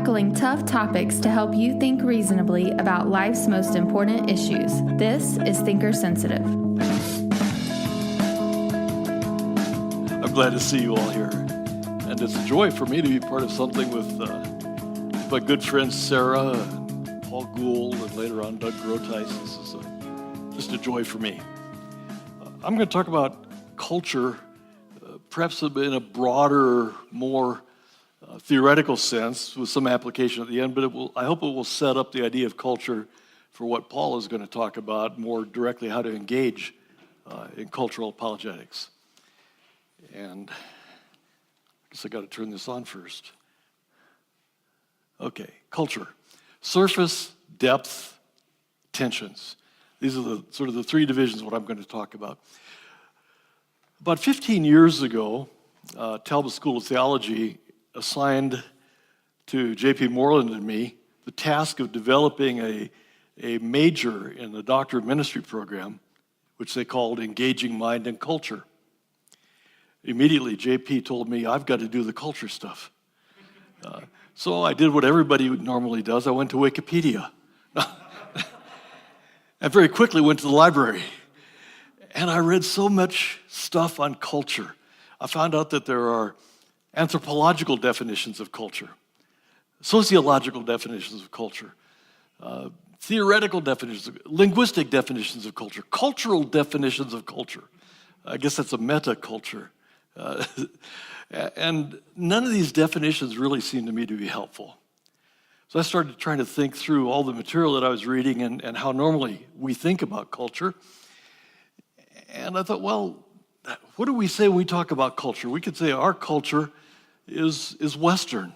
tackling tough topics to help you think reasonably about life's most important issues. This is Thinker Sensitive. I'm glad to see you all here. And it's a joy for me to be part of something with my good friends Sarah, and Paul Gould, and later on Doug Groteis. This is just a joy for me. I'm going to talk about culture, perhaps in a broader, more theoretical sense with some application at the end, but I hope it will set up the idea of culture for what Paul is going to talk about more directly, how to engage in cultural apologetics. And I guess I got to turn this on first. Okay, culture. Surface, depth, tensions. These are the sort of the three divisions of what I'm going to talk about. About 15 years ago, Talbot School of Theology assigned to J.P. Moreland and me the task of developing a major in the Doctor of Ministry program, which they called Engaging Mind and Culture. Immediately, J.P. told me, I've got to do the culture stuff. So I did what everybody normally does. I went to Wikipedia. I very quickly went to the library. And I read so much stuff on culture. I found out that there are anthropological definitions of culture, sociological definitions of culture, theoretical definitions, linguistic definitions of culture, cultural definitions of culture. I guess that's a meta-culture. And none of these definitions really seemed to me to be helpful. So I started trying to think through all the material that I was reading and how normally we think about culture. And I thought, well, what do we say when we talk about culture? We could say our culture is Western,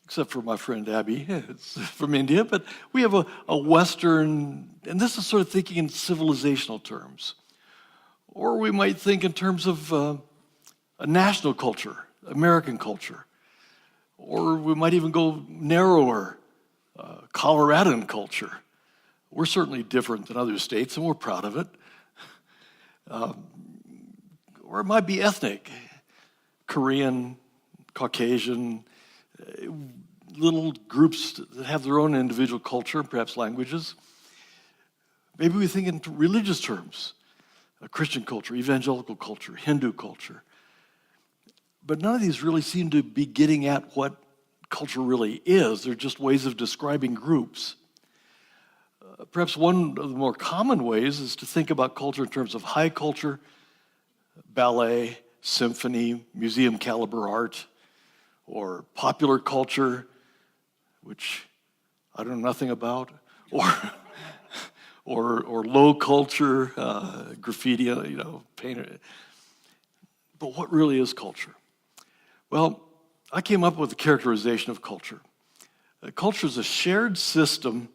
except for my friend Abby, it's from India, but we have a Western, and this is sort of thinking in civilizational terms. Or we might think in terms of a national culture, American culture. Or we might even go narrower, Coloradan culture. We're certainly different than other states, and we're proud of it. Or it might be ethnic, Korean, Caucasian, little groups that have their own individual culture, perhaps languages. Maybe we think in religious terms, Christian culture, evangelical culture, Hindu culture. But none of these really seem to be getting at what culture really is. They're just ways of describing groups. Perhaps one of the more common ways is to think about culture in terms of high culture, ballet, symphony, museum caliber art, or popular culture, which I don't know nothing about, or low culture, graffiti, painter. But what really is culture? Well, I came up with a characterization of culture. Culture is a shared system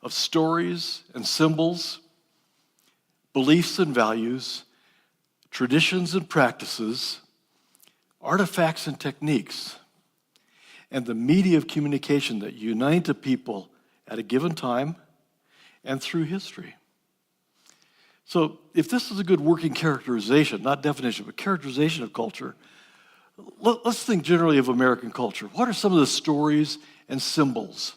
of stories and symbols, beliefs and values, traditions and practices, artifacts and techniques, and the media of communication that unite a people at a given time and through history. So if this is a good working characterization, not definition, but characterization of culture, let's think generally of American culture. What are some of the stories and symbols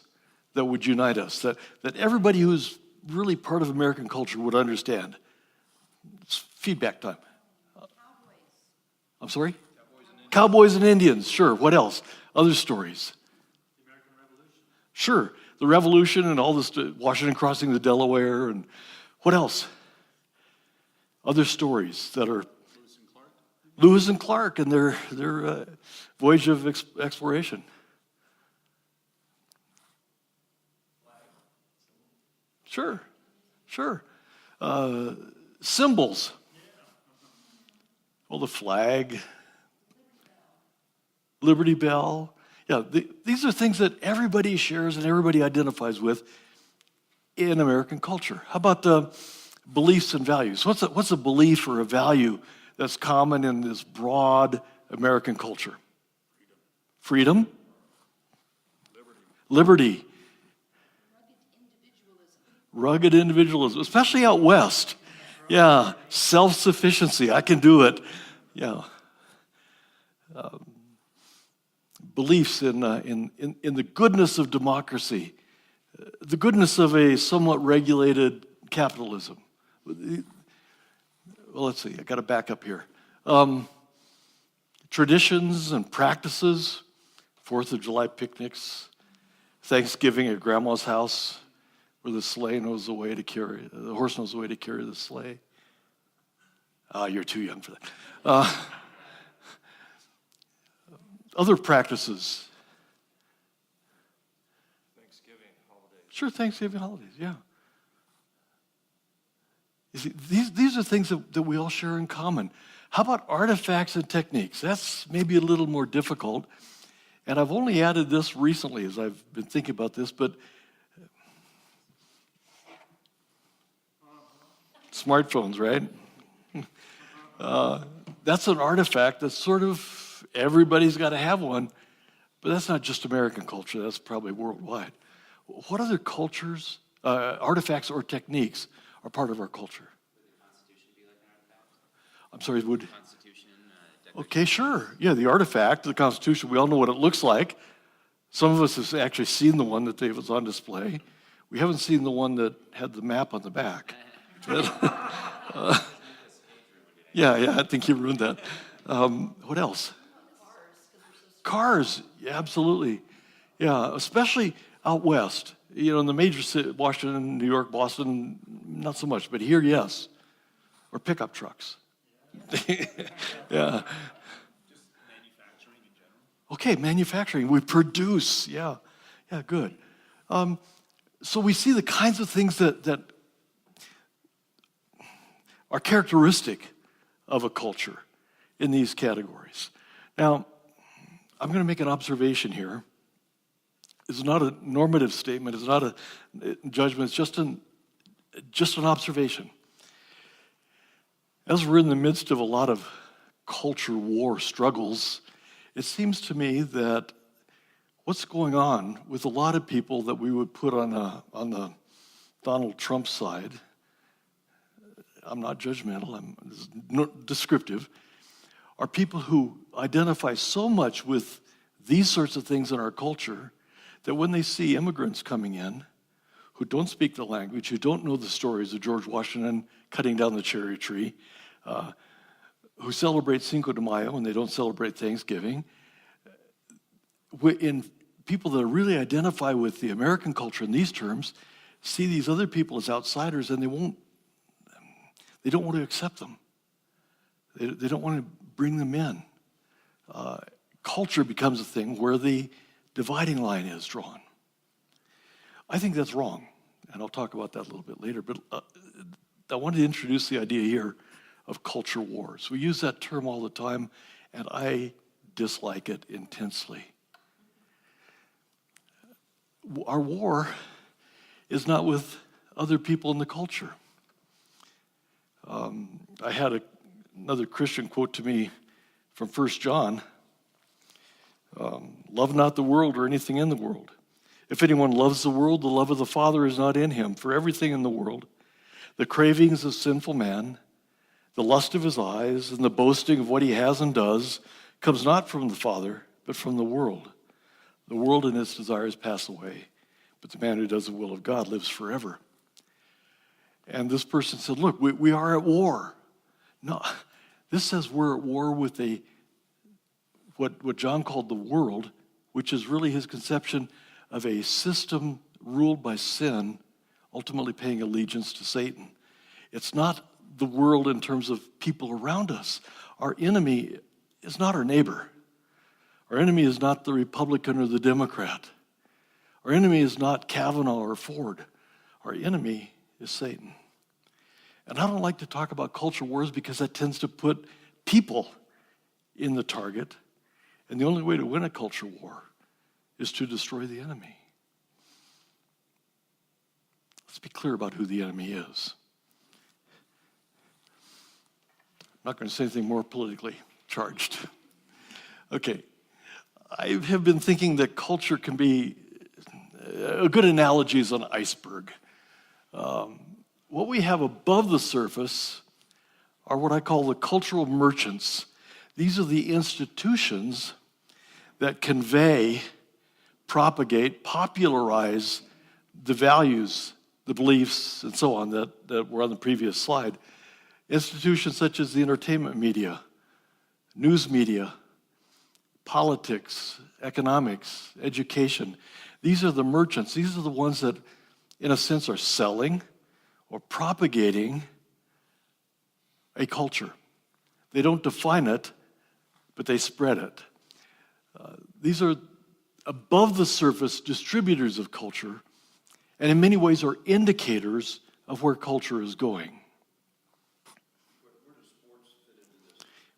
that would unite us, that everybody who's really part of American culture would understand? It's feedback time. Cowboys. I'm sorry? Cowboys and Indians, sure. What else? Other stories. The American Revolution. Sure. The Revolution and all this, Washington crossing the Delaware, and what else? Other stories that are Lewis and Clark and their voyage of exploration. Sure. Symbols. Well, the flag, Liberty Bell. Yeah, these are things that everybody shares and everybody identifies with in American culture. How about the beliefs and values? What's a belief or a value that's common in this broad American culture? Freedom. Liberty. Rugged individualism, especially out west. Yeah, self-sufficiency. I can do it. Yeah. beliefs in the goodness of democracy, the goodness of a somewhat regulated capitalism. Well, let's see, I got to back up here. Traditions and practices, 4th of July picnics, Thanksgiving at grandma's house, where the horse knows the way to carry the sleigh. You're too young for that. Other practices. Thanksgiving holidays. Sure, Thanksgiving holidays, yeah. You see, these are things that we all share in common. How about artifacts and techniques? That's maybe a little more difficult. And I've only added this recently as I've been thinking about this, but smartphones, right? That's an artifact that's sort of, everybody's got to have one, but that's not just American culture, that's probably worldwide. What other cultures, artifacts or techniques are part of our culture? Would the Constitution be like an artifact? I'm sorry, would? Constitution, Okay, sure. Yeah, the artifact, the Constitution, we all know what it looks like. Some of us have actually seen the one that was on display. We haven't seen the one that had the map on the back. Yeah, I think you ruined that. What else? Cars, yeah, absolutely. Yeah, especially out west. You know, in the major cities, Washington, New York, Boston, not so much, but here, yes. Or pickup trucks. Yeah. Just manufacturing in general. Okay, manufacturing. We produce. Yeah, good. So we see the kinds of things that are characteristic of a culture in these categories. Now, I'm going to make an observation here. It's not a normative statement. It's not a judgment. It's just an observation. As we're in the midst of a lot of culture war struggles, it seems to me that what's going on with a lot of people that we would put on the Donald Trump side, I'm not judgmental, I'm descriptive, are people who identify so much with these sorts of things in our culture that when they see immigrants coming in who don't speak the language, who don't know the stories of George Washington cutting down the cherry tree, who celebrate Cinco de Mayo and they don't celebrate Thanksgiving, in people that really identify with the American culture in these terms, see these other people as outsiders and they don't want to accept them. They don't want to bring them in. Culture becomes a thing where the dividing line is drawn. I think that's wrong, and I'll talk about that a little bit later, but I wanted to introduce the idea here of culture wars. We use that term all the time, and I dislike it intensely. Our war is not with other people in the culture. I had another Christian quote to me from 1 John, love not the world or anything in the world. If anyone loves the world, the love of the Father is not in him. For everything in the world, the cravings of sinful man, the lust of his eyes, and the boasting of what he has and does, comes not from the Father, but from the world. The world and its desires pass away, but the man who does the will of God lives forever. And this person said, look, we are at war. No, this says we're at war with what John called the world, which is really his conception of a system ruled by sin, ultimately paying allegiance to Satan. It's not the world in terms of people around us. Our enemy is not our neighbor. Our enemy is not the Republican or the Democrat. Our enemy is not Kavanaugh or Ford. Our enemy is Satan. And I don't like to talk about culture wars because that tends to put people in the target. And the only way to win a culture war is to destroy the enemy. Let's be clear about who the enemy is. I'm not going to say anything more politically charged. Okay. I have been thinking that culture can be, a good analogy is an iceberg. What we have above the surface are what I call the cultural merchants. These are the institutions that convey, propagate, popularize the values, the beliefs, and so on that were on the previous slide. Institutions such as the entertainment media, news media, politics, economics, education. These are the merchants. These are the ones that, in a sense, are selling or propagating a culture. They don't define it, but they spread it. These are above the surface distributors of culture, and in many ways are indicators of where culture is going.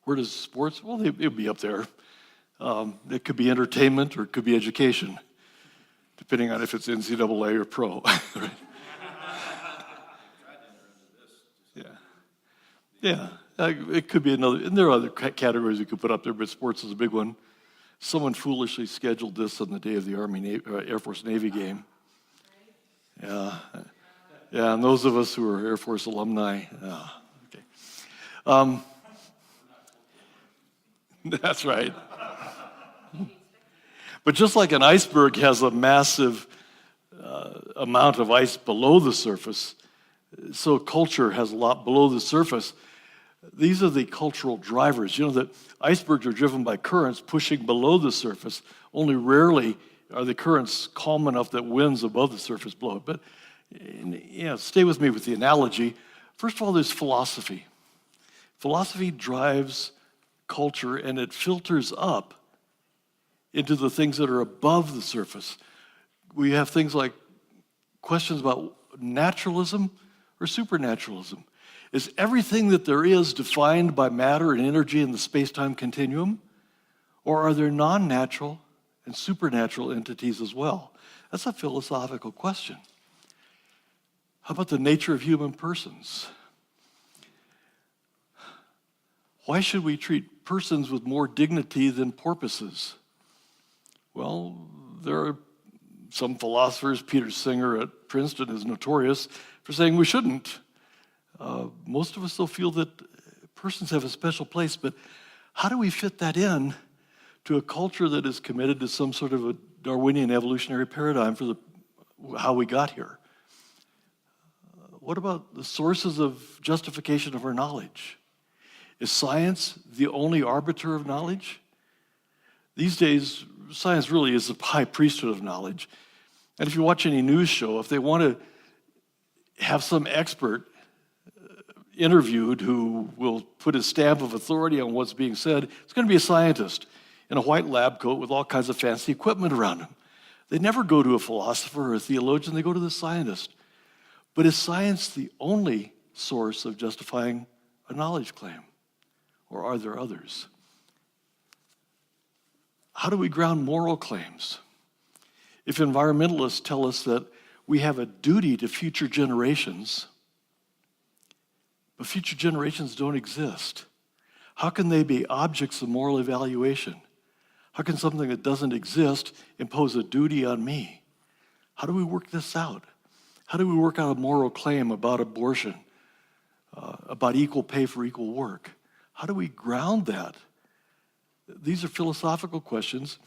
Where does sports? Well, they'll be up there. It could be entertainment or it could be education, depending on if it's NCAA or pro. Right? Yeah. It could be another, and there are other categories you could put up there, but sports is a big one. Someone foolishly scheduled this on the day of the Air Force Navy game. Yeah, and those of us who are Air Force alumni, okay. That's right. But just like an iceberg has a massive amount of ice below the surface, so culture has a lot below the surface. These are the cultural drivers. You know that icebergs are driven by currents pushing below the surface. Only rarely are the currents calm enough that winds above the surface blow it. But stay with me with the analogy. First of all, there's philosophy. Philosophy drives culture, and it filters up into the things that are above the surface. We have things like questions about naturalism or supernaturalism. Is everything that there is defined by matter and energy in the space-time continuum? Or are there non-natural and supernatural entities as well? That's a philosophical question. How about the nature of human persons? Why should we treat persons with more dignity than porpoises? Well, there are some philosophers. Peter Singer at Princeton is notorious for saying we shouldn't. Most of us still feel that persons have a special place, but how do we fit that in to a culture that is committed to some sort of a Darwinian evolutionary paradigm for how we got here? What about the sources of justification of our knowledge? Is science the only arbiter of knowledge? These days, science really is the high priesthood of knowledge. And if you watch any news show, if they want to have some expert interviewed who will put his stamp of authority on what's being said, it's going to be a scientist in a white lab coat with all kinds of fancy equipment around him. They never go to a philosopher or a theologian, they go to the scientist. But is science the only source of justifying a knowledge claim? Or are there others? How do we ground moral claims? If environmentalists tell us that we have a duty to future generations, but future generations don't exist, how can they be objects of moral evaluation? How can something that doesn't exist impose a duty on me? How do we work this out? How do we work out a moral claim about abortion, about equal pay for equal work? How do we ground that? These are philosophical questions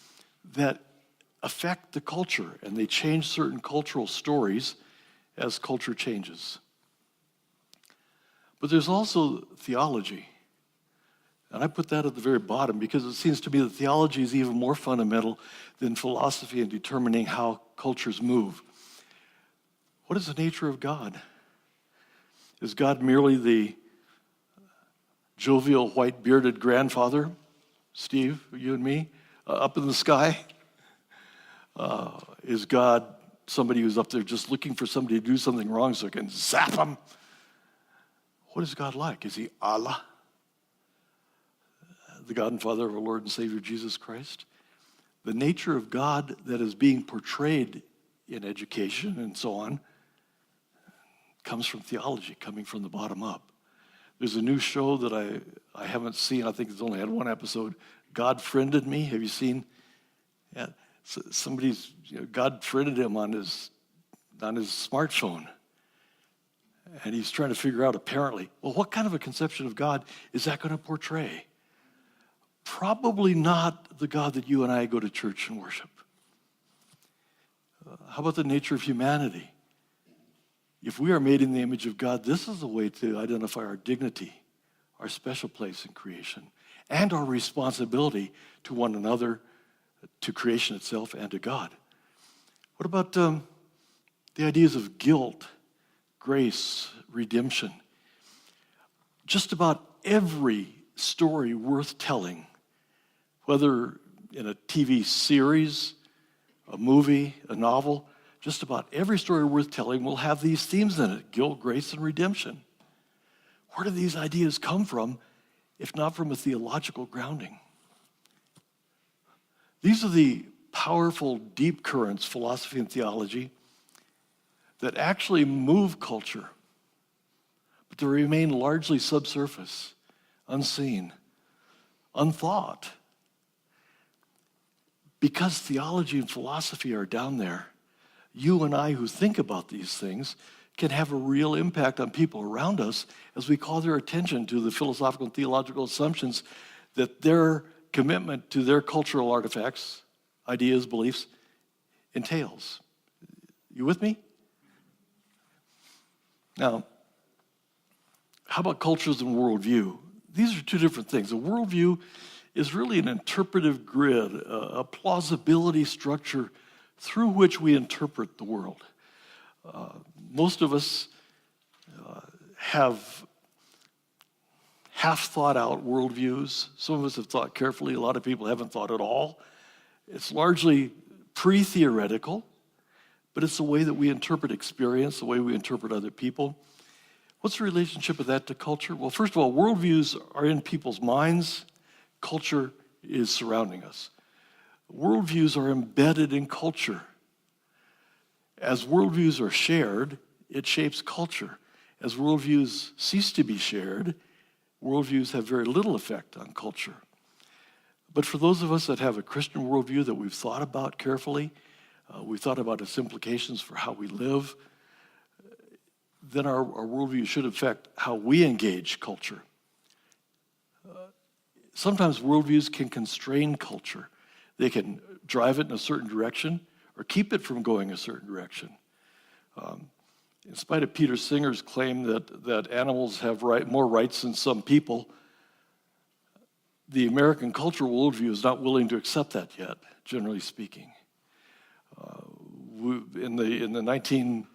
that affect the culture, and they change certain cultural stories as culture changes. But there's also theology. And I put that at the very bottom because it seems to me that theology is even more fundamental than philosophy in determining how cultures move. What is the nature of God? Is God merely the jovial, white-bearded grandfather, Steve, you and me, up in the sky? Is God somebody who's up there just looking for somebody to do something wrong so I can zap him? What is God like? Is he Allah, the God and Father of our Lord and Savior Jesus Christ? The nature of God that is being portrayed in education and so on comes from theology, coming from the bottom up. There's a new show that I haven't seen. I think it's only had one episode. God Friended Me. Have you seen? Yeah, somebody's God friended him on his smartphone, and he's trying to figure out apparently, well, what kind of a conception of God is that going to portray? probably not the God that you and I go to church and worship. How about the nature of humanity? If we are made in the image of God, this is a way to identify our dignity, our special place in creation, and our responsibility to one another, to creation itself, and to God. What about the ideas of guilt, grace, redemption? Just about every story worth telling, whether in a TV series, a movie, a novel, just about every story worth telling will have these themes in it: guilt, grace, and redemption. Where do these ideas come from, if not from a theological grounding? These are the powerful, deep currents, philosophy and theology, that actually move culture, but they remain largely subsurface, unseen, unthought. Because theology and philosophy are down there, you and I who think about these things can have a real impact on people around us as we call their attention to the philosophical and theological assumptions that their commitment to their cultural artifacts, ideas, beliefs, entails. You with me? Now, how about cultures and worldview? These are two different things. A worldview is really an interpretive grid, a plausibility structure through which we interpret the world. Most of us have half thought out worldviews. Some of us have thought carefully. A lot of people haven't thought at all. It's largely pre-theoretical, but it's the way that we interpret experience, the way we interpret other people. What's the relationship of that to culture? Well, first of all, worldviews are in people's minds. Culture is surrounding us. Worldviews are embedded in culture. As worldviews are shared, it shapes culture. As worldviews cease to be shared, worldviews have very little effect on culture. But for those of us that have a Christian worldview that we've thought about carefully, we've thought about its implications for how we live, then our worldview should affect how we engage culture. Sometimes worldviews can constrain culture. They can drive it in a certain direction or keep it from going a certain direction. In spite of Peter Singer's claim that animals have more rights than some people, the American cultural worldview is not willing to accept that yet, generally speaking. In the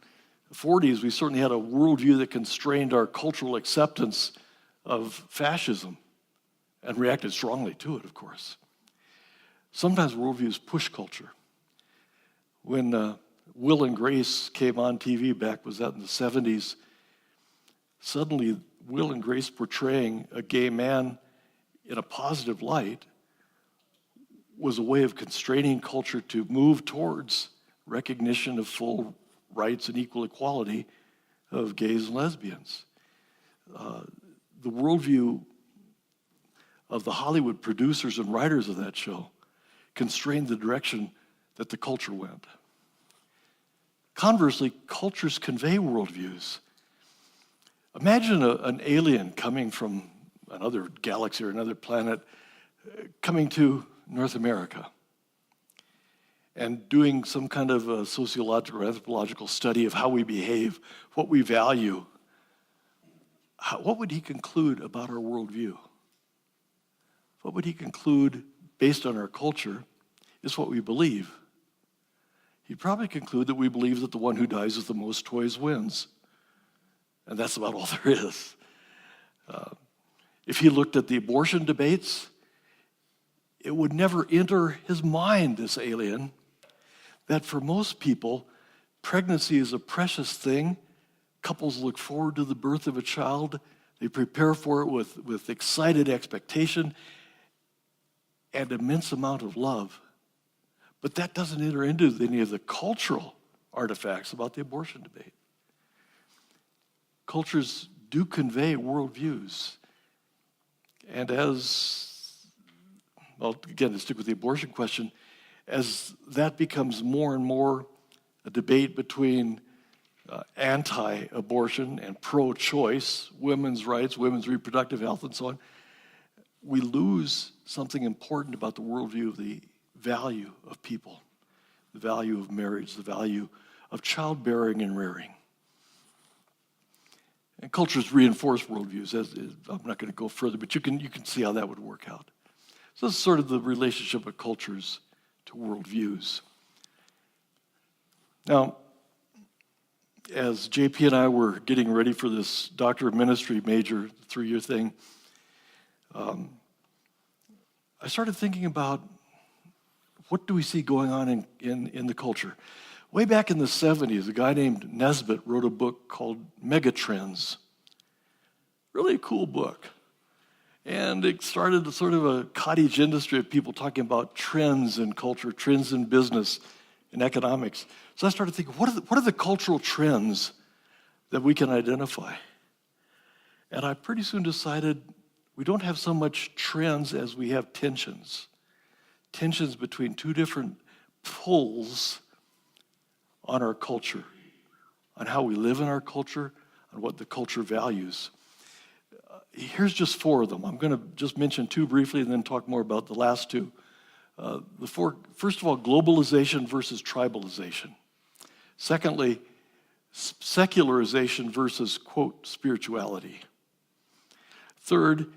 1940s, we certainly had a worldview that constrained our cultural acceptance of fascism and reacted strongly to it, of course. Sometimes worldviews push culture. When Will and Grace came on TV back, was that in the 70s, suddenly Will and Grace portraying a gay man in a positive light was a way of constraining culture to move towards recognition of full rights and equal equality of gays and lesbians. The worldview of the Hollywood producers and writers of that show constrained the direction that the culture went. Conversely, cultures convey worldviews. Imagine an alien coming from another galaxy or another planet, coming to North America and doing some kind of a sociological or anthropological study of how we behave, what we value. What would he conclude about our worldview? What would he conclude, based on our culture, is what we believe? He'd probably conclude that we believe that the one who dies with the most toys wins. And that's about all there is. If he looked at the abortion debates, it would never enter his mind, this alien, that for most people, pregnancy is a precious thing. Couples look forward to the birth of a child. They prepare for it with excited expectation and immense amount of love. But that doesn't enter into any of the cultural artifacts about the abortion debate. Cultures do convey worldviews. And again, to stick with the abortion question, as that becomes more and more a debate between anti-abortion and pro-choice, women's rights, women's reproductive health, and so on, we lose something important about the worldview of the value of people, the value of marriage, the value of childbearing and rearing. And cultures reinforce worldviews. I'm not going to go further, but you can see how that would work out. So this is sort of the relationship of cultures to worldviews. Now, as JP and I were getting ready for this Doctor of Ministry major 3-year thing, I started thinking about what do we see going on in the culture. Way back in the 70s, a guy named Nesbitt wrote a book called Megatrends. Really a cool book. And it started sort of a cottage industry of people talking about trends in culture, trends in business, and economics. So I started thinking, what are the cultural trends that we can identify? And I pretty soon decided we don't have so much trends as we have tensions. Tensions between two different pulls on our culture, on how we live in our culture, on what the culture values. Here's just 4 of them. I'm going to just mention 2 briefly and then talk more about the last 2. First of all, globalization versus tribalization. Secondly, secularization versus, quote, spirituality. Third,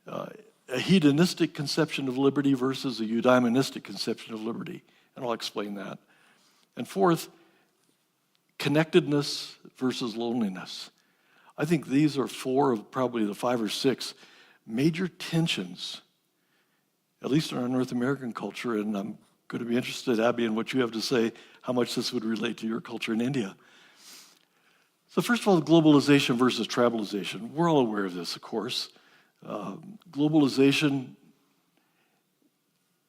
a hedonistic conception of liberty versus a eudaimonistic conception of liberty. And I'll explain that. And fourth, connectedness versus loneliness. I think these are 4 of probably the 5 or 6 major tensions, at least in our North American culture, and I'm going to be interested, Abby, in what you have to say, how much this would relate to your culture in India. So first of all, globalization versus tribalization. We're all aware of this, of course. Globalization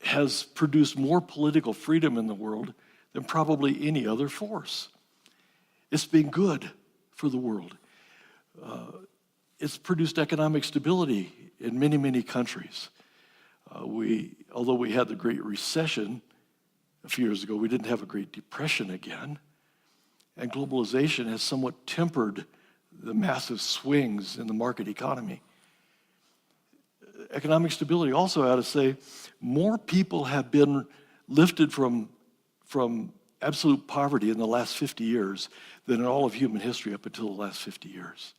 has produced more political freedom in the world than probably any other force. It's been good for the world. It's produced economic stability in many, many countries. Although we had the Great Recession a few years ago, we didn't have a Great Depression again. And globalization has somewhat tempered the massive swings in the market economy. Economic stability also, I ought to say, more people have been lifted from absolute poverty in the last 50 years than in all of human history up until the last 50 years.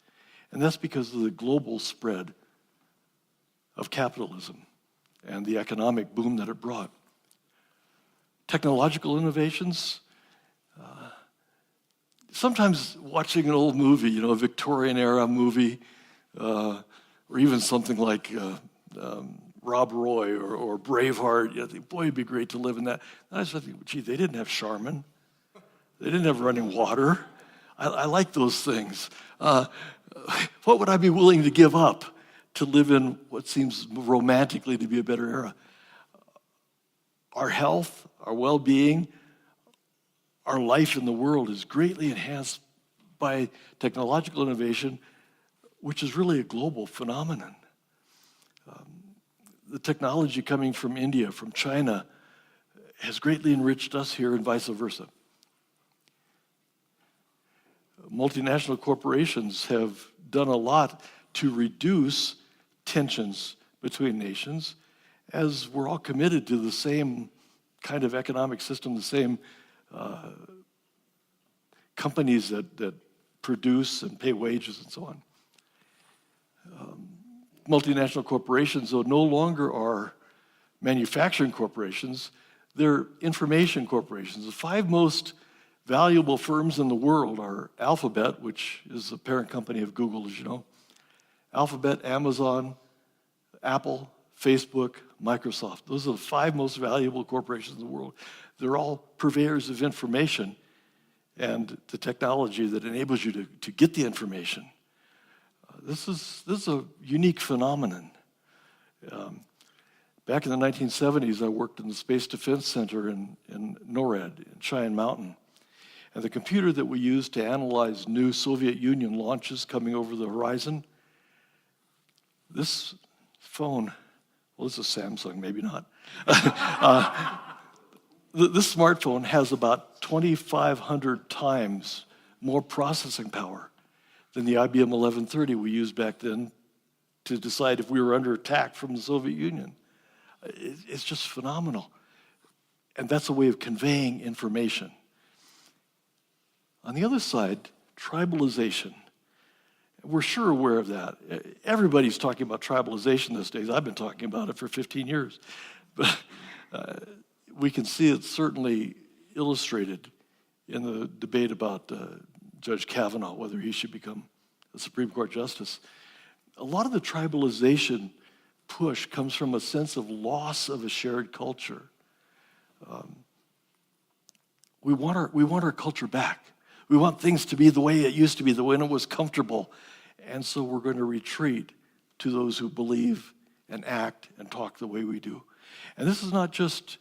And that's because of the global spread of capitalism and the economic boom that it brought. Technological innovations. Sometimes watching an old movie, a Victorian era movie, or even something like Rob Roy or Braveheart, I think, boy, it'd be great to live in that. And I just think, gee, they didn't have Charmin. They didn't have running water. I like those things. What would I be willing to give up to live in what seems romantically to be a better era? Our health, our well-being, our life in the world is greatly enhanced by technological innovation, which is really a global phenomenon. The technology coming from India, from China, has greatly enriched us here and vice versa. Multinational corporations have done a lot to reduce tensions between nations, as we're all committed to the same kind of economic system, the same companies that produce and pay wages and so on. Multinational corporations, though, no longer are manufacturing corporations, they're information corporations. The 5 most valuable firms in the world are Alphabet, which is the parent company of Google, as you know. Alphabet, Amazon, Apple, Facebook, Microsoft. Those are the 5 most valuable corporations in the world. They're all purveyors of information and the technology that enables you to get the information. This is a unique phenomenon. Back in the 1970s, I worked in the Space Defense Center in NORAD, in Cheyenne Mountain. And the computer that we used to analyze new Soviet Union launches coming over the horizon, this phone, well, this is Samsung, maybe not. This smartphone has about 2,500 times more processing power than the IBM 1130 we used back then to decide if we were under attack from the Soviet Union. It's just phenomenal. And that's a way of conveying information. On the other side, tribalization. We're sure aware of that. Everybody's talking about tribalization these days. I've been talking about it for 15 years. But we can see it certainly illustrated in the debate about Judge Kavanaugh, whether he should become a Supreme Court justice. A lot of the tribalization push comes from a sense of loss of a shared culture. We want our culture back. We want things to be the way it used to be, the way it was comfortable. And so we're going to retreat to those who believe and act and talk the way we do. And this is not just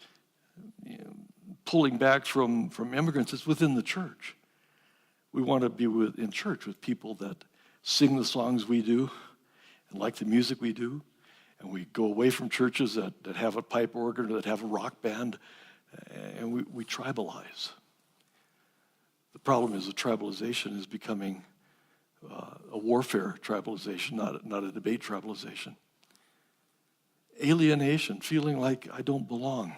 pulling back from immigrants, it's within the church. We want to be in church with people that sing the songs we do and like the music we do. And we go away from churches that have a pipe organ or that have a rock band, and we tribalize. The problem is the tribalization is becoming a warfare tribalization, not a debate tribalization. Alienation, feeling like I don't belong,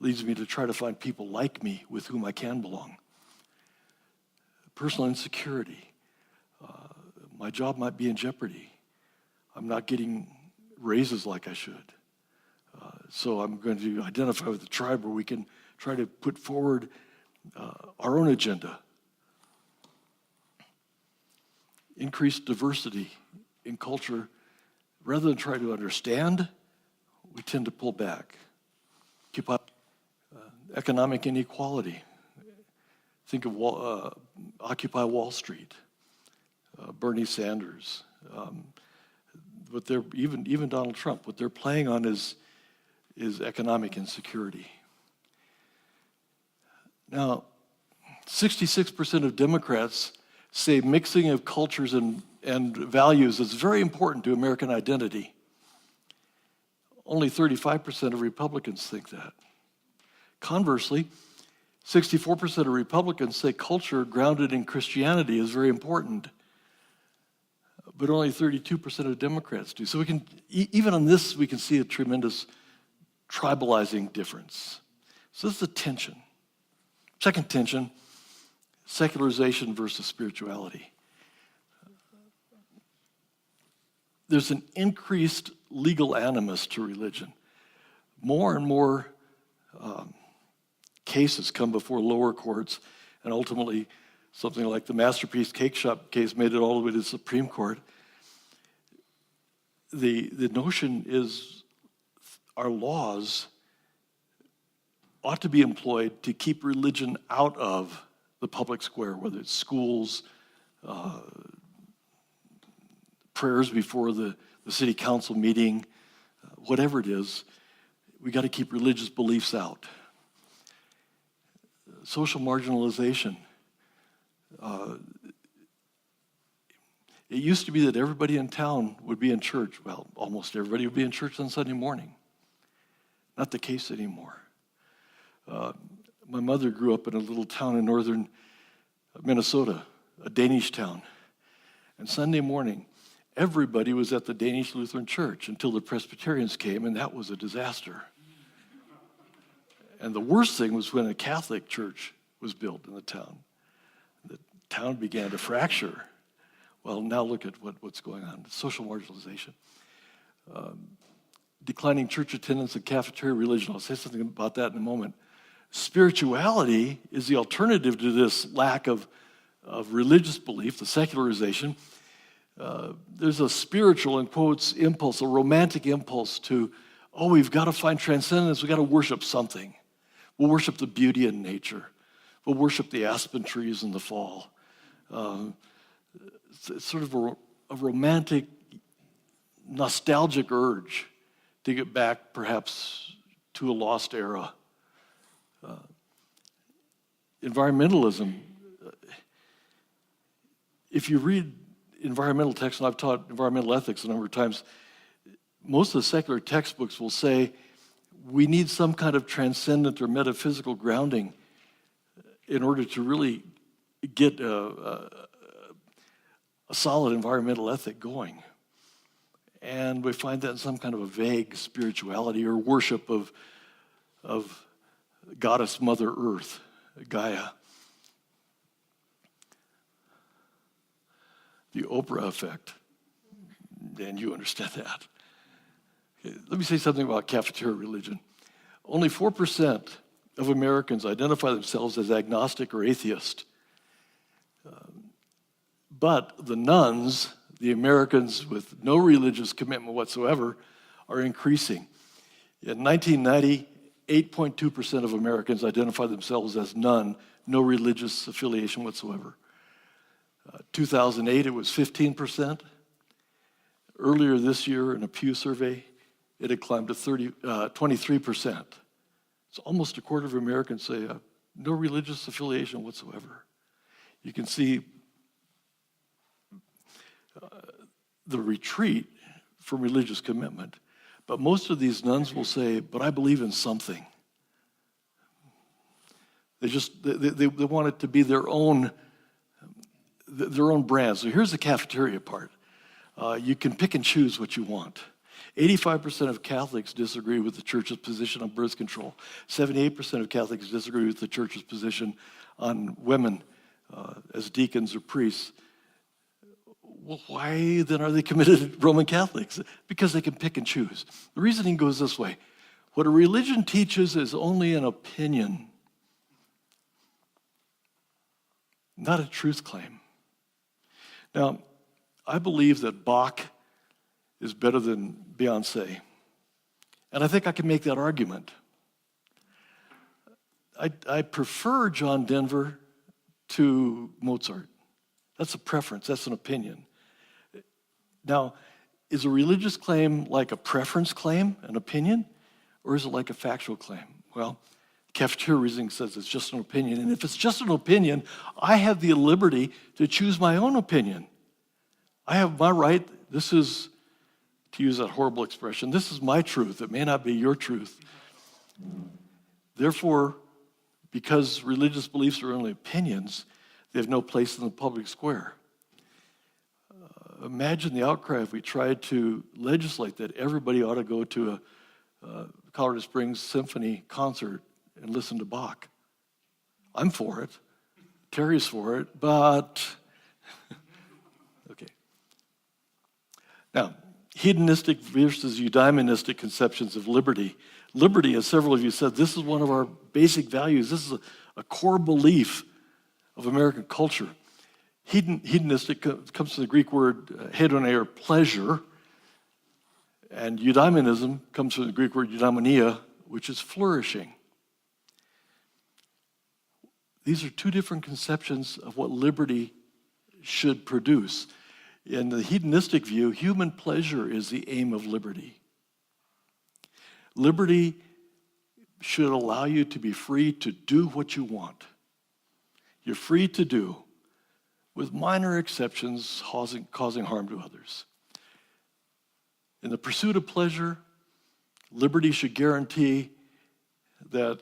leads me to try to find people like me with whom I can belong. Personal insecurity. My job might be in jeopardy. I'm not getting raises like I should. So I'm going to identify with the tribe where we can try to put forward our own agenda. Increased diversity in culture. Rather than try to understand, we tend to pull back. Keep up economic inequality. Think of Occupy Wall Street, Bernie Sanders, but they're even Donald Trump. What they're playing on is economic insecurity. Now, 66% of Democrats say mixing of cultures and values is very important to American identity. Only 35% of Republicans think that. Conversely, 64% of Republicans say culture grounded in Christianity is very important, but only 32% of Democrats do. So we can, even on this, we can see a tremendous tribalizing difference. So this is a tension. Second tension, secularization versus spirituality. There's an increased legal animus to religion. More and more cases come before lower courts, and ultimately something like the Masterpiece Cake Shop case made it all the way to the Supreme Court. The notion is our laws ought to be employed to keep religion out of the public square, whether it's schools, prayers before the city council meeting, whatever it is, we got to keep religious beliefs out. Social marginalization. It used to be that everybody in town would be in church. Well, almost everybody would be in church on Sunday morning. Not the case anymore. My mother grew up in a little town in northern Minnesota, a Danish town. And Sunday morning, everybody was at the Danish Lutheran Church until the Presbyterians came, and that was a disaster. And the worst thing was when a Catholic church was built in the town. The town began to fracture. Well, now look at what's going on. Social marginalization. Declining church attendance and cafeteria religion. I'll say something about that in a moment. Spirituality is the alternative to this lack of religious belief, the secularization. There's a spiritual, in quotes, impulse, a romantic impulse to, we've got to find transcendence, we've got to worship something. We'll worship the beauty in nature. We'll worship the aspen trees in the fall. It's sort of a romantic, nostalgic urge to get back perhaps to a lost era. Environmentalism. If you read environmental texts, and I've taught environmental ethics a number of times, most of the secular textbooks will say we need some kind of transcendent or metaphysical grounding in order to really get a solid environmental ethic going. and we find that in some kind of a vague spirituality or worship of goddess Mother Earth, Gaia. The Oprah effect, and you understand that. Okay, let me say something about cafeteria religion. Only 4% of Americans identify themselves as agnostic or atheist. But the nones, the Americans with no religious commitment whatsoever, are increasing. In 1990, 8.2% of Americans identify themselves as none, no religious affiliation whatsoever. 2008, it was 15%. Earlier this year, in a Pew survey, it had climbed to 23%. So almost a quarter of Americans say no religious affiliation whatsoever. You can see the retreat from religious commitment. But most of these nuns will say, but I believe in something. They want it to be their own brand. So here's the cafeteria part. You can pick and choose what you want. 85% of Catholics disagree with the church's position on birth control. 78% of Catholics disagree with the church's position on women as deacons or priests. Well, why then are they committed Roman Catholics? Because they can pick and choose. The reasoning goes this way. What a religion teaches is only an opinion, not a truth claim. Now, I believe that Bach is better than Beyonce. And I think I can make that argument. I prefer John Denver to Mozart. That's a preference, that's an opinion. Now, is a religious claim like a preference claim, an opinion, or is it like a factual claim? Well, cafeteria reasoning says it's just an opinion, and if it's just an opinion, I have the liberty to choose my own opinion. I have my right, this is, to use that horrible expression, this is my truth. It may not be your truth. Therefore, because religious beliefs are only opinions, they have no place in the public square. Imagine the outcry if we tried to legislate that everybody ought to go to a Colorado Springs Symphony concert and listen to Bach. I'm for it. Terry's for it, but okay. Now, hedonistic versus eudaimonistic conceptions of liberty. Liberty, as several of you said, this is one of our basic values. This is a core belief of American culture. Hedonistic comes from the Greek word hedone, or pleasure, and eudaimonism comes from the Greek word eudaimonia, which is flourishing. These are two different conceptions of what liberty should produce. In the hedonistic view, human pleasure is the aim of liberty. Liberty should allow you to be free to do what you want. You're free to do, with minor exceptions causing harm to others. In the pursuit of pleasure, liberty should guarantee that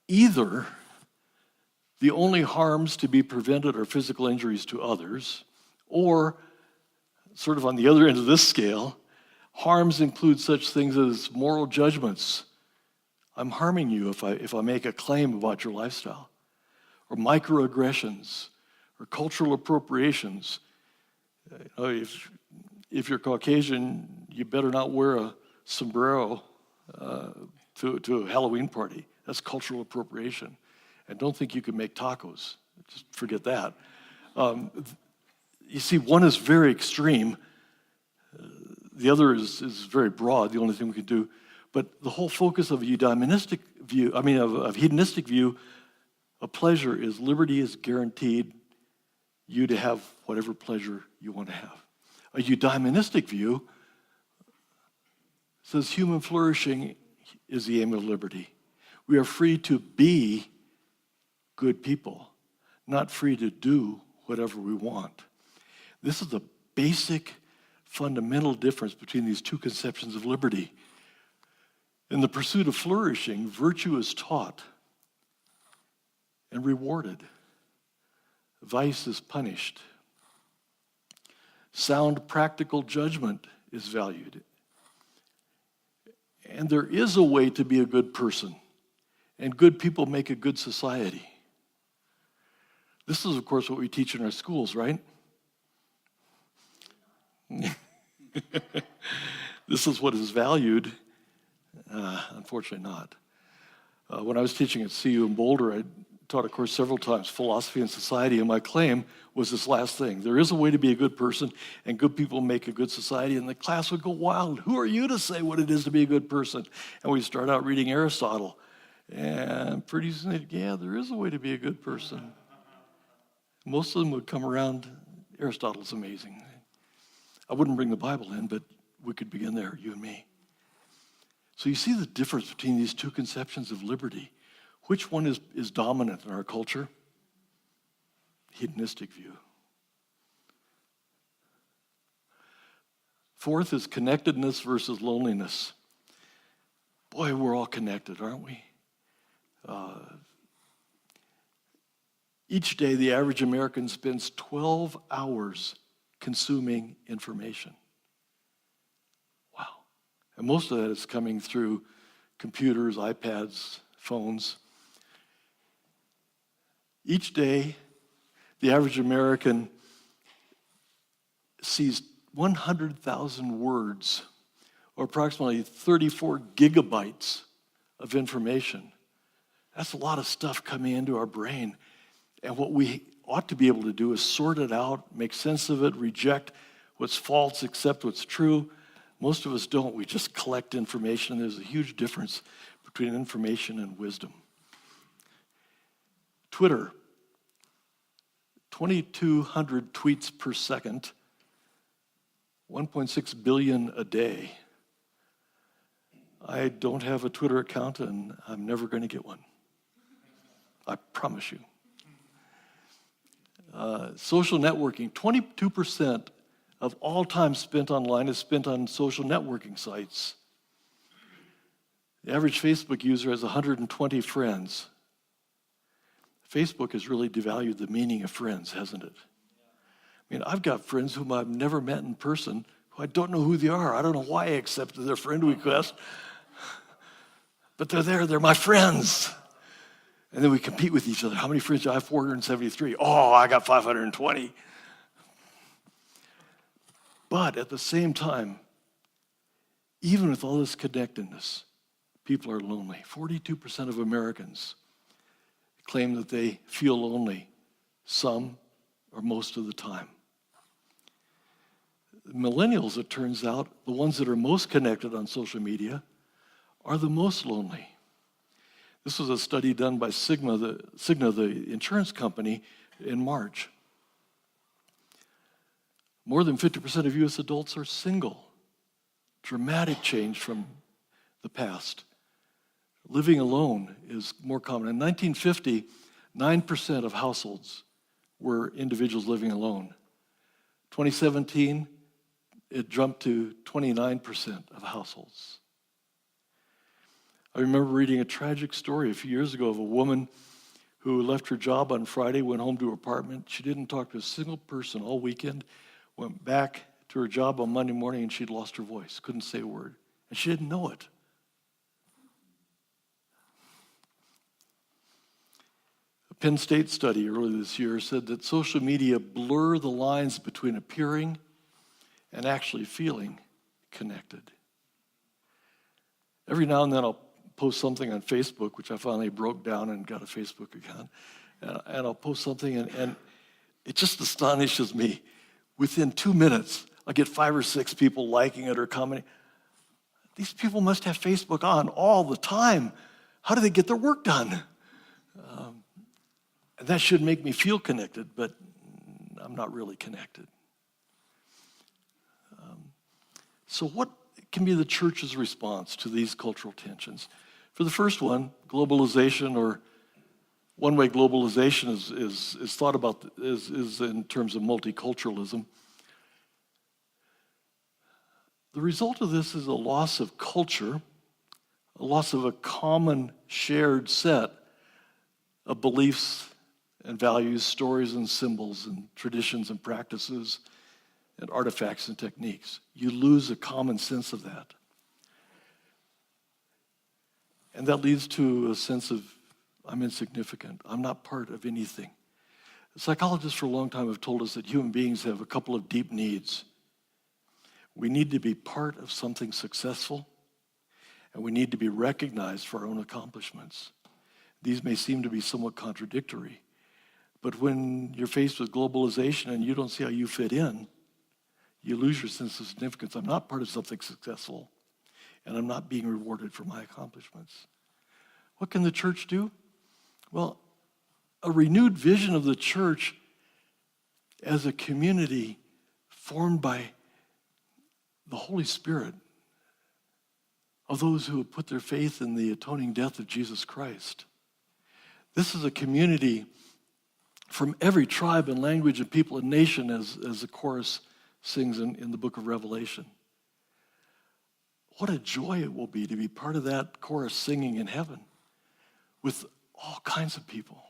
either the only harms to be prevented are physical injuries to others, or, sort of on the other end of this scale, harms include such things as moral judgments. I'm harming you if I make a claim about your lifestyle, or microaggressions, or cultural appropriations. If you're Caucasian, you better not wear a sombrero to a Halloween party. That's cultural appropriation. And don't think you can make tacos. Just forget that. You see, one is very extreme. The other is very broad, the only thing we can do. But the whole focus of a eudaimonistic view, of hedonistic view of pleasure is liberty is guaranteed you to have whatever pleasure you want to have. A eudaimonistic view says human flourishing is the aim of liberty. We are free to be good people, not free to do whatever we want. This is the basic, fundamental difference between these two conceptions of liberty. In the pursuit of flourishing, virtue is taught and rewarded. Vice is punished. Sound practical judgment is valued. And there is a way to be a good person, and good people make a good society. This is, of course, what we teach in our schools, right? This is what is valued. Unfortunately not. When I was teaching at CU in Boulder, I taught a course several times, Philosophy and Society, and my claim was this last thing. There is a way to be a good person, and good people make a good society, and the class would go wild. Who are you to say what it is to be a good person? And we'd start out reading Aristotle, and pretty soon, yeah, there is a way to be a good person. Most of them would come around, Aristotle's amazing. I wouldn't bring the Bible in, but we could begin there, you and me. So you see the difference between these two conceptions of liberty. Which one is dominant in our culture? Hedonistic view. Fourth is connectedness versus loneliness. Boy, we're all connected, aren't we? Each day, the average American spends 12 hours consuming information. Wow. And most of that is coming through computers, iPads, phones. Each day, the average American sees 100,000 words, or approximately 34 gigabytes of information. That's a lot of stuff coming into our brain. And what we ought to be able to do is sort it out, make sense of it, reject what's false, accept what's true. Most of us don't. We just collect information. There's a huge difference between information and wisdom. Twitter, 2,200 tweets per second, 1.6 billion a day. I don't have a Twitter account, and I'm never going to get one. I promise you. Social networking, 22% of all time spent online is spent on social networking sites. The average Facebook user has 120 friends. Facebook has really devalued the meaning of friends, hasn't it? I mean, I've got friends whom I've never met in person, who I don't know who they are. I don't know why I accepted their friend request, but they're there, they're my friends. And then we compete with each other. How many friends do I have? 473. Oh, I got 520. But at the same time, even with all this connectedness, people are lonely. 42% of Americans claim that they feel lonely some or most of the time. Millennials, it turns out, the ones that are most connected on social media, are the most lonely. This was a study done by Cigna, the insurance company, in March. More than 50% of U.S. adults are single. Dramatic change from the past. Living alone is more common. In 1950, 9% of households were individuals living alone. 2017, it jumped to 29% of households. I remember reading a tragic story a few years ago of a woman who left her job on Friday, went home to her apartment. She didn't talk to a single person all weekend, went back to her job on Monday morning, and she'd lost her voice, couldn't say a word. And she didn't know it. A Penn State study earlier this year said that social media blur the lines between appearing and actually feeling connected. Every now and then I'll post something on Facebook, which I finally broke down and got a Facebook account, and I'll post something, and it just astonishes me. Within 2 minutes, I get 5 or 6 people liking it or commenting. These people must have Facebook on all the time. How do they get their work done? And that should make me feel connected, but I'm not really connected. So what can be the church's response to these cultural tensions? For the first one, globalization, or one-way globalization is thought about is in terms of multiculturalism. The result of this is a loss of culture, a loss of a common shared set of beliefs and values, stories and symbols and traditions and practices and artifacts and techniques. You lose a common sense of that. And that leads to a sense of, I'm insignificant. I'm not part of anything. Psychologists for a long time have told us that human beings have a couple of deep needs. We need to be part of something successful, and we need to be recognized for our own accomplishments. These may seem to be somewhat contradictory, but when you're faced with globalization and you don't see how you fit in, you lose your sense of significance. I'm not part of something successful, and I'm not being rewarded for my accomplishments. What can the church do? Well, a renewed vision of the church as a community formed by the Holy Spirit of those who have put their faith in the atoning death of Jesus Christ. This is a community from every tribe and language and people and nation, as the chorus sings in the book of Revelation. What a joy it will be to be part of that chorus singing in heaven with all kinds of people.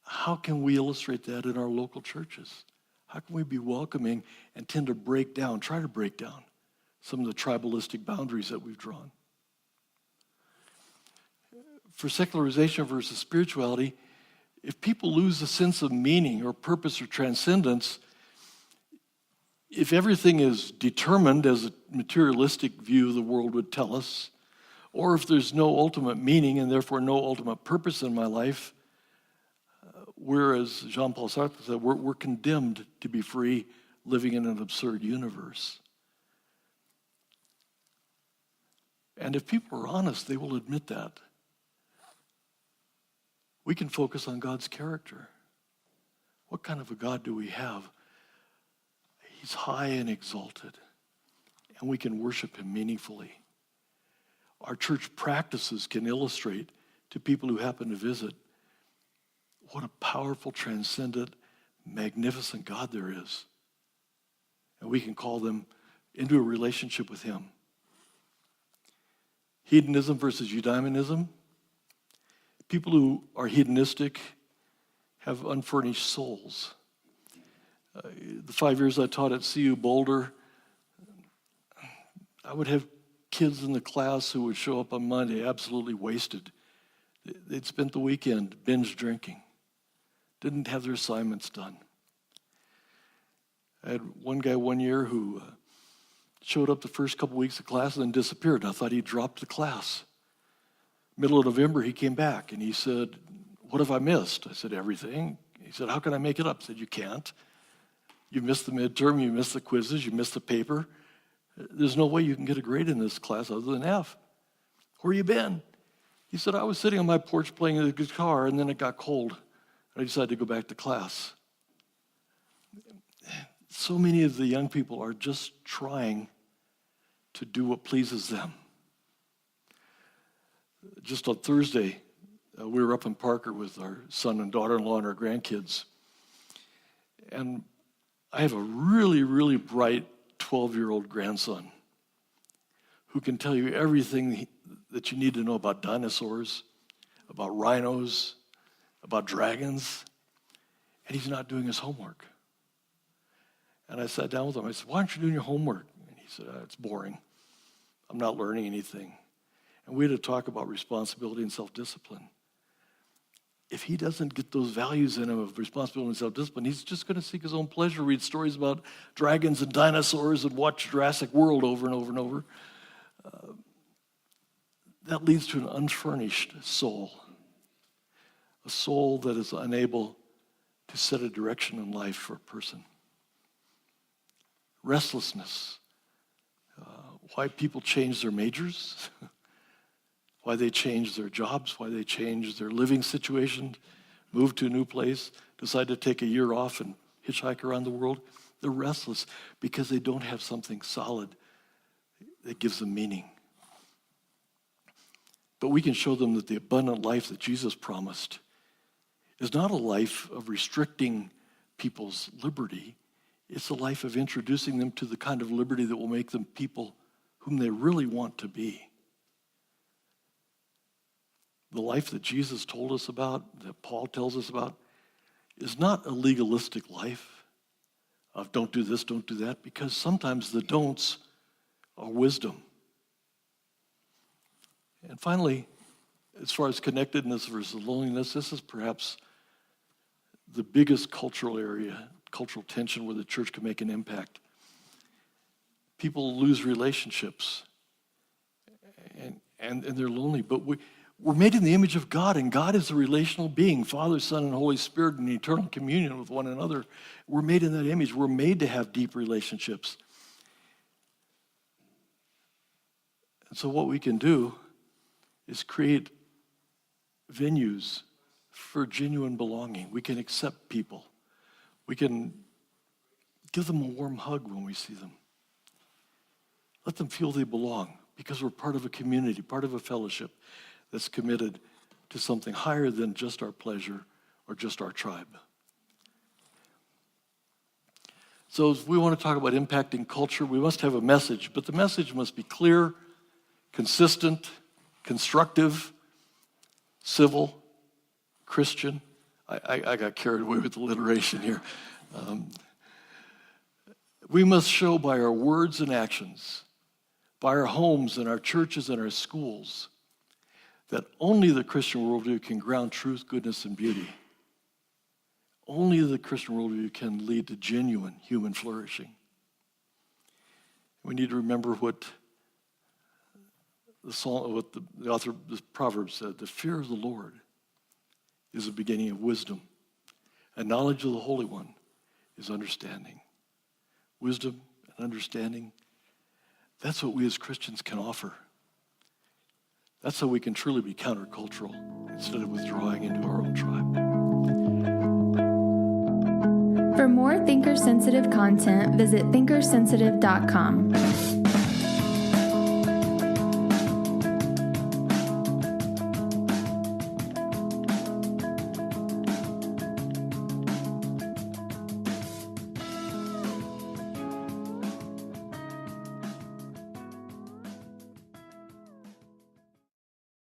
How can we illustrate that in our local churches? How can we be welcoming and try to break down some of the tribalistic boundaries that we've drawn? For secularization versus spirituality, if people lose a sense of meaning or purpose or transcendence, if everything is determined as a materialistic view of the world would tell us, or if there's no ultimate meaning and therefore no ultimate purpose in my life, we're, as Jean-Paul Sartre said, we're condemned to be free, living in an absurd universe. And if people are honest, they will admit that. We can focus on God's character. What kind of a God do we have? He's high and exalted, and we can worship him meaningfully. Our church practices can illustrate to people who happen to visit what a powerful, transcendent, magnificent God there is. And we can call them into a relationship with him. Hedonism versus eudaimonism. People who are hedonistic have unfurnished souls. The 5 years I taught at CU Boulder, I would have kids in the class who would show up on Monday absolutely wasted. They'd spent the weekend binge drinking, didn't have their assignments done. I had one guy one year who showed up the first couple weeks of class and then disappeared. I thought he dropped the class. Middle of November, he came back and he said, "What have I missed?" I said, "Everything." He said, "How can I make it up?" I said, "You can't. You missed the midterm, you missed the quizzes, you missed the paper. There's no way you can get a grade in this class other than F. Where you been?" He said, "I was sitting on my porch playing the guitar and then it got cold. I decided to go back to class." So many of the young people are just trying to do what pleases them. Just on Thursday, we were up in Parker with our son and daughter-in-law and our grandkids. And I have a really, really bright 12-year-old grandson who can tell you everything that you need to know about dinosaurs, about rhinos, about dragons, and he's not doing his homework. And I sat down with him. I said, "Why aren't you doing your homework?" And he said, "It's boring. I'm not learning anything." And we had to talk about responsibility and self-discipline. If he doesn't get those values in him of responsibility and self-discipline, he's just going to seek his own pleasure, read stories about dragons and dinosaurs and watch Jurassic World over and over and over. That leads to an unfurnished soul, a soul that is unable to set a direction in life for a person. Restlessness, why people change their majors, why they change their jobs, why they change their living situation, move to a new place, decide to take a year off and hitchhike around the world. They're restless because they don't have something solid that gives them meaning. But we can show them that the abundant life that Jesus promised is not a life of restricting people's liberty. It's a life of introducing them to the kind of liberty that will make them people whom they really want to be. The life that Jesus told us about, that Paul tells us about, is not a legalistic life, of don't do this, don't do that, because sometimes the don'ts are wisdom. And finally, as far as connectedness versus loneliness, this is perhaps the biggest cultural area, cultural tension where the church can make an impact. People lose relationships, and they're lonely, but we're made in the image of God, and God is a relational being, Father, Son, and Holy Spirit in eternal communion with one another. We're made in that image. We're made to have deep relationships. And so what we can do is create venues for genuine belonging. We can accept people. We can give them a warm hug when we see them. Let them feel they belong because we're part of a community, part of a fellowship that's committed to something higher than just our pleasure or just our tribe. So if we want to talk about impacting culture, we must have a message, but the message must be clear, consistent, constructive, civil, Christian. I got carried away with alliteration here. We must show by our words and actions, by our homes and our churches and our schools, that only the Christian worldview can ground truth, goodness, and beauty. Only the Christian worldview can lead to genuine human flourishing. We need to remember what the author of the Proverbs said: the fear of the Lord is the beginning of wisdom, and knowledge of the Holy One is understanding. Wisdom and understanding, that's what we as Christians can offer. That's how we can truly be countercultural instead of withdrawing into our own tribe. For more thinker-sensitive content, visit thinkersensitive.com.